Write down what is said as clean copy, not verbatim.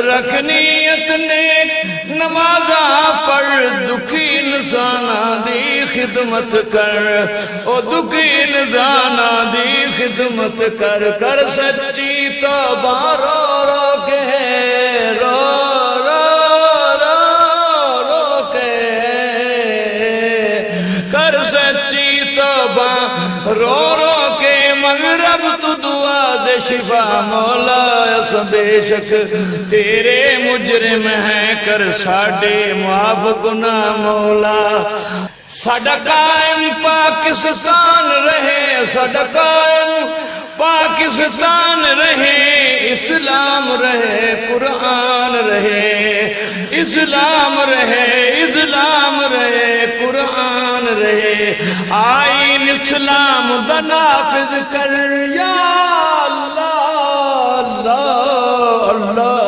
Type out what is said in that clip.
رکھنیت نیک نمازاں پڑھ دکھی انساناں دی خدمت کر او دکھی انساناں دی خدمت کر کر سچی توبہ رو رو کے رو رو رو رو کے کر سچی توبہ رو رو کے مغرب تو دعا دے شفا مولا بے شک تیرے مجرم ہیں کر ساڈے معاف گناہ مولا ساڈا قائم پاکستان رہے ساڈا قائم پاکستان رہے اسلام رہے قرآن رہے اسلام رہے اسلام رہے قرآن رہے آئین اسلام دا نافذ کر یا اللہ اللہ اللہ